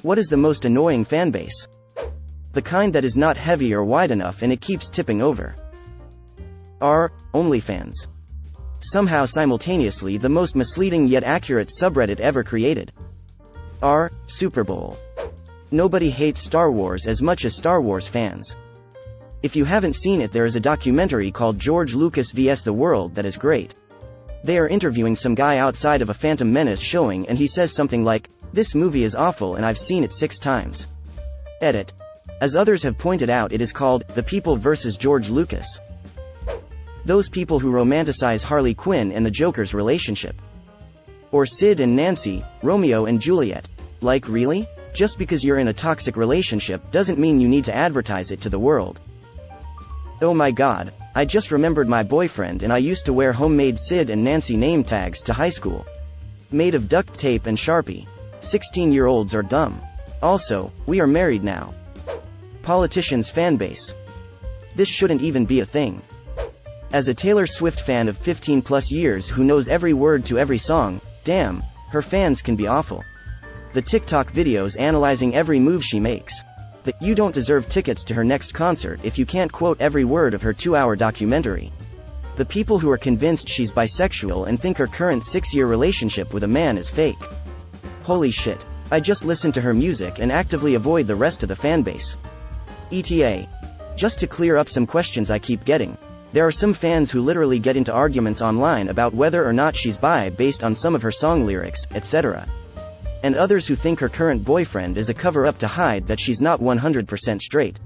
What is the most annoying fanbase? The kind that is not heavy or wide enough and it keeps tipping over. R. OnlyFans. Somehow simultaneously the most misleading yet accurate subreddit ever created. R. Super Bowl. Nobody hates Star Wars as much as Star Wars fans. If you haven't seen it, there is a documentary called George Lucas vs. the World that is great. They are interviewing some guy outside of a Phantom Menace showing and he says something like, "This movie is awful and I've seen it 6 times. Edit. As others have pointed out, it is called The People vs. George Lucas. Those people who romanticize Harley Quinn and the Joker's relationship. Or Sid and Nancy, Romeo and Juliet. Like, really? Just because you're in a toxic relationship doesn't mean you need to advertise it to the world. Oh my god, I just remembered my boyfriend and I used to wear homemade Sid and Nancy name tags to high school. Made of duct tape and Sharpie. 16-year-olds are dumb. Also, we are married now. Politicians' fanbase. This shouldn't even be a thing. As a Taylor Swift fan of 15+ years who knows every word to every song, damn, her fans can be awful. The TikTok videos analyzing every move she makes. The "you don't deserve tickets to her next concert if you can't quote every word of her 2-hour documentary." The people who are convinced she's bisexual and think her current 6-year relationship with a man is fake. Holy shit. I just listen to her music and actively avoid the rest of the fanbase. ETA. Just to clear up some questions I keep getting, there are some fans who literally get into arguments online about whether or not she's bi based on some of her song lyrics, etc. And others who think her current boyfriend is a cover-up to hide that she's not 100% straight.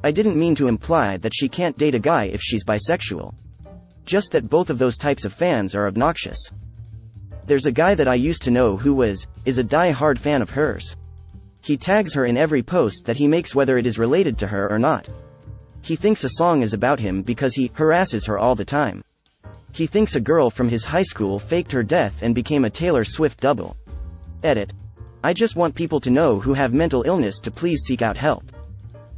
I didn't mean to imply that she can't date a guy if she's bisexual. Just that both of those types of fans are obnoxious. There's a guy that I used to know who is a die-hard fan of hers. He tags her in every post that he makes whether it is related to her or not. He thinks a song is about him because he harasses her all the time. He thinks a girl from his high school faked her death and became a Taylor Swift double. Edit. I just want people to know who have mental illness to please seek out help.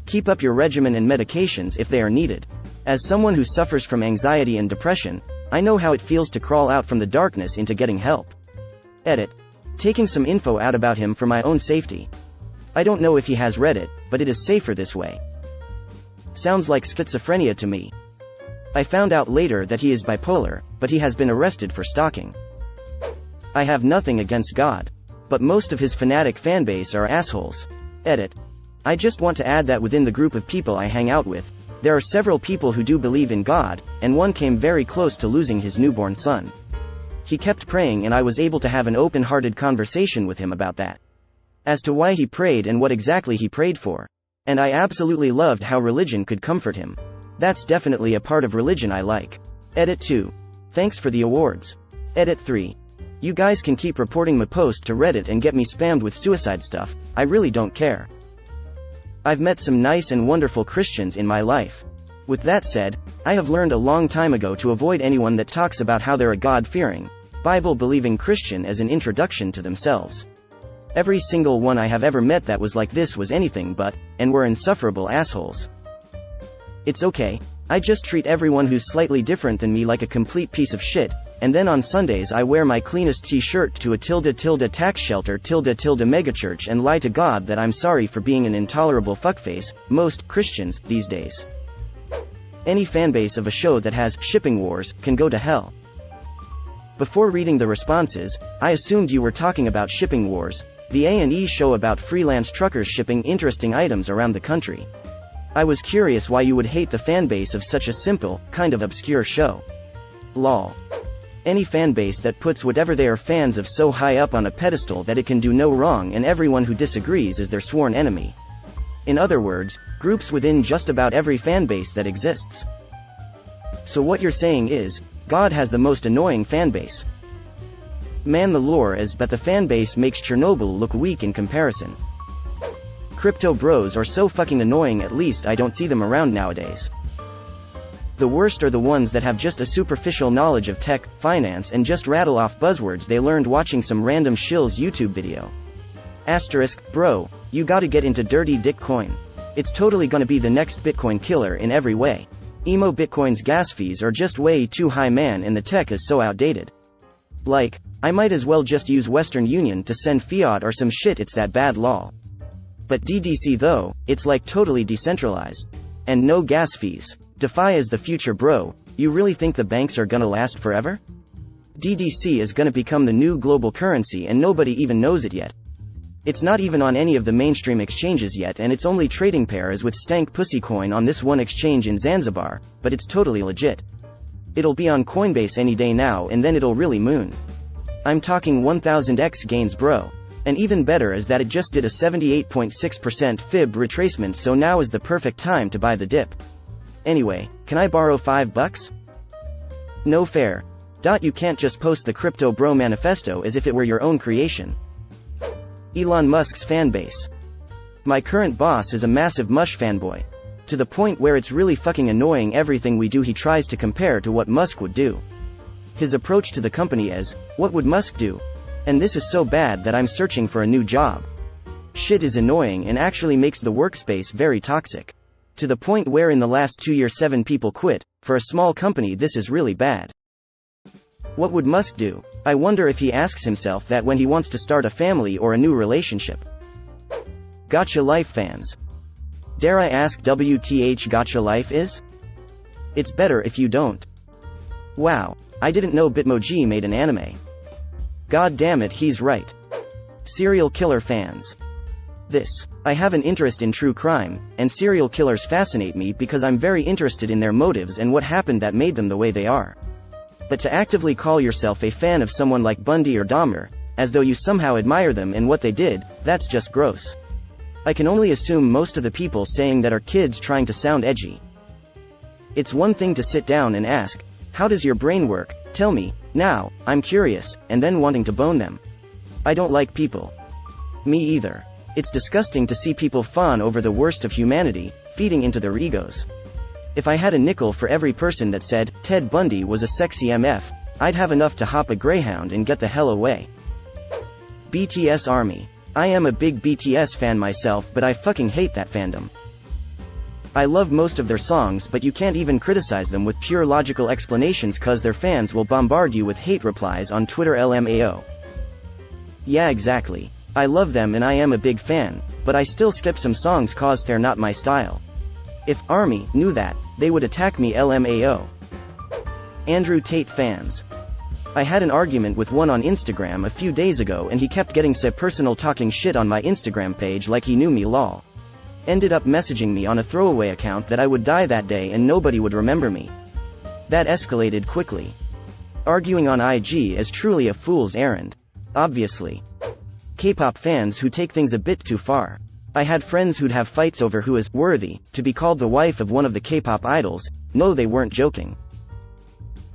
Keep up your regimen and medications if they are needed. As someone who suffers from anxiety and depression, I know how it feels to crawl out from the darkness into getting help. Edit. Taking some info out about him for my own safety. I don't know if he has Reddit, but it is safer this way. Sounds like schizophrenia to me. I found out later that he is bipolar, but he has been arrested for stalking. I have nothing against God, but most of his fanatic fanbase are assholes. Edit. I just want to add that within the group of people I hang out with, there are several people who do believe in God, and one came very close to losing his newborn son. He kept praying and I was able to have an open-hearted conversation with him about that. As to why he prayed and what exactly he prayed for. And I absolutely loved how religion could comfort him. That's definitely a part of religion I like. Edit 2. Thanks for the awards. Edit 3. You guys can keep reporting my post to Reddit and get me spammed with suicide stuff, I really don't care. I've met some nice and wonderful Christians in my life. With that said, I have learned a long time ago to avoid anyone that talks about how they're a God-fearing, Bible-believing Christian as an introduction to themselves. Every single one I have ever met that was like this was anything but, and were insufferable assholes. It's okay, I just treat everyone who's slightly different than me like a complete piece of shit, and then on Sundays I wear my cleanest t-shirt to a tax shelter megachurch and lie to God that I'm sorry for being an intolerable fuckface, most Christians, these days. Any fanbase of a show that has shipping wars can go to hell. Before reading the responses, I assumed you were talking about Shipping Wars, the A&E show about freelance truckers shipping interesting items around the country. I was curious why you would hate the fanbase of such a simple, kind of obscure show. Lol. Any fanbase that puts whatever they are fans of so high up on a pedestal that it can do no wrong and everyone who disagrees is their sworn enemy. In other words, groups within just about every fanbase that exists. So what you're saying is, God has the most annoying fanbase. Man, the lore is that the fanbase makes Chernobyl look weak in comparison. Crypto bros are so fucking annoying, at least I don't see them around nowadays. The worst are the ones that have just a superficial knowledge of tech, finance and just rattle off buzzwords they learned watching some random shill's YouTube video. Bro, you gotta get into dirty dick coin. It's totally gonna be the next Bitcoin killer in every way. Emo Bitcoin's gas fees are just way too high, man, and the tech is so outdated. Like, I might as well just use Western Union to send fiat or some shit, it's that bad lol. But DDC though, it's like totally decentralized. And no gas fees. DeFi is the future, bro. You really think the banks are gonna last forever? DDC is gonna become the new global currency and nobody even knows it yet. It's not even on any of the mainstream exchanges yet, and its only trading pair is with Stank Pussy Coin on this one exchange in Zanzibar, but it's totally legit. It'll be on Coinbase any day now, and then it'll really moon. I'm talking 1000x gains, bro. And even better is that it just did a 78.6% fib retracement, so now is the perfect time to buy the dip. Anyway, can I borrow $5? No fair. You can't just post the Crypto Bro manifesto as if it were your own creation. Elon Musk's fanbase. My current boss is a massive Musk fanboy. To the point where it's really fucking annoying. Everything we do he tries to compare to what Musk would do. His approach to the company is, what would Musk do? And this is so bad that I'm searching for a new job. Shit is annoying and actually makes the workspace very toxic. To the point where in the last 2 years 7 people quit. For a small company this is really bad. What would Musk do? I wonder if he asks himself that when he wants to start a family or a new relationship. Gacha Life fans. Dare I ask WTH Gacha Life is? It's better if you don't. Wow, I didn't know Bitmoji made an anime. God damn it, he's right. Serial killer fans. I have an interest in true crime, and serial killers fascinate me because I'm very interested in their motives and what happened that made them the way they are. But to actively call yourself a fan of someone like Bundy or Dahmer, as though you somehow admire them and what they did, that's just gross. I can only assume most of the people saying that are kids trying to sound edgy. It's one thing to sit down and ask, how does your brain work? Tell me, now, I'm curious, and then wanting to bone them. I don't like people. Me either. It's disgusting to see people fawn over the worst of humanity, feeding into their egos. If I had a nickel for every person that said, Ted Bundy was a sexy MF, I'd have enough to hop a Greyhound and get the hell away. BTS Army. I am a big BTS fan myself, but I fucking hate that fandom. I love most of their songs, but you can't even criticize them with pure logical explanations cause their fans will bombard you with hate replies on Twitter LMAO. Yeah, exactly. I love them and I am a big fan, but I still skip some songs cause they're not my style. If Army knew that, they would attack me LMAO. Andrew Tate fans. I had an argument with one on Instagram a few days ago and he kept getting so personal talking shit on my Instagram page like he knew me lol. Ended up messaging me on a throwaway account that I would die that day and nobody would remember me. That escalated quickly. Arguing on IG is truly a fool's errand. Obviously. K-pop fans who take things a bit too far. I had friends who'd have fights over who is worthy to be called the wife of one of the K-pop idols. No, they weren't joking.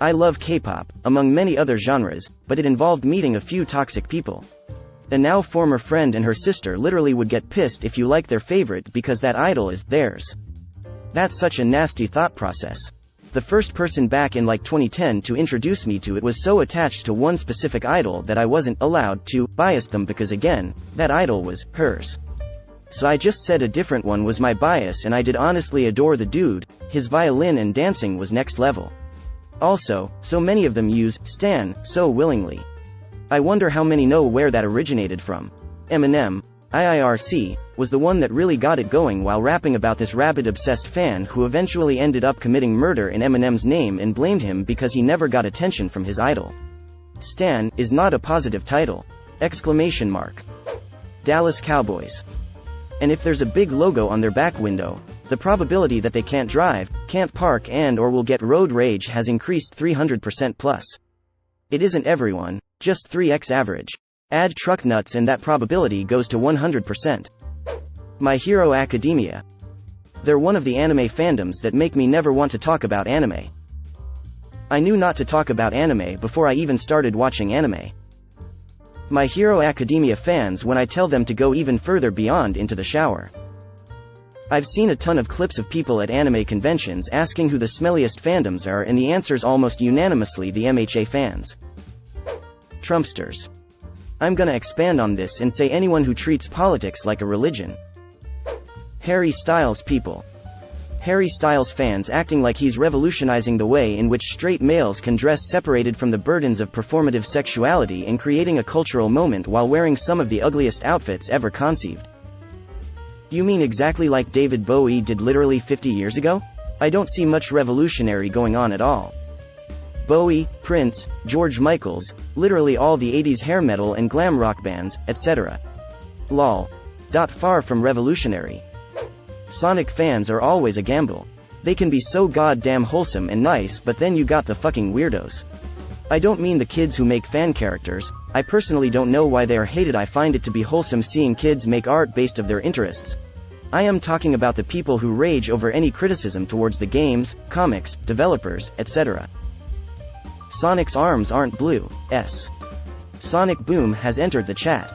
I love K-pop, among many other genres, but it involved meeting a few toxic people. A now former friend and her sister literally would get pissed if you like their favorite because that idol is theirs. That's such a nasty thought process. The first person back in like 2010 to introduce me to it was so attached to one specific idol that I wasn't allowed to bias them because again, that idol was hers. So I just said a different one was my bias and I did honestly adore the dude, his violin and dancing was next level. Also, so many of them use stan so willingly. I wonder how many know where that originated from. Eminem, IIRC, was the one that really got it going while rapping about this rabid-obsessed fan who eventually ended up committing murder in Eminem's name and blamed him because he never got attention from his idol. Stan is not a positive title! Exclamation mark. Dallas Cowboys. And if there's a big logo on their back window, the probability that they can't drive, can't park and or will get road rage has increased 300% plus. It isn't everyone, just 3x average. Add truck nuts and that probability goes to 100%. My Hero Academia. They're one of the anime fandoms that make me never want to talk about anime. I knew not to talk about anime before I even started watching anime. My Hero Academia fans when I tell them to go even further beyond into the shower. I've seen a ton of clips of people at anime conventions asking who the smelliest fandoms are and the answer's almost unanimously the MHA fans. Trumpsters. I'm gonna expand on this and say anyone who treats politics like a religion. Harry Styles people. Harry Styles fans acting like he's revolutionizing the way in which straight males can dress separated from the burdens of performative sexuality and creating a cultural moment while wearing some of the ugliest outfits ever conceived. You mean exactly like David Bowie did literally 50 years ago? I don't see much revolutionary going on at all. Bowie, Prince, George Michael's, literally all the 80s hair metal and glam rock bands, etc. Lol. Far from revolutionary. Sonic fans are always a gamble. They can be so goddamn wholesome and nice, but then you got the fucking weirdos. I don't mean the kids who make fan characters. I personally don't know why they are hated. I find it to be wholesome seeing kids make art based of their interests. I am talking about the people who rage over any criticism towards the games, comics, developers, etc. Sonic's arms aren't blue. Sonic Boom has entered the chat.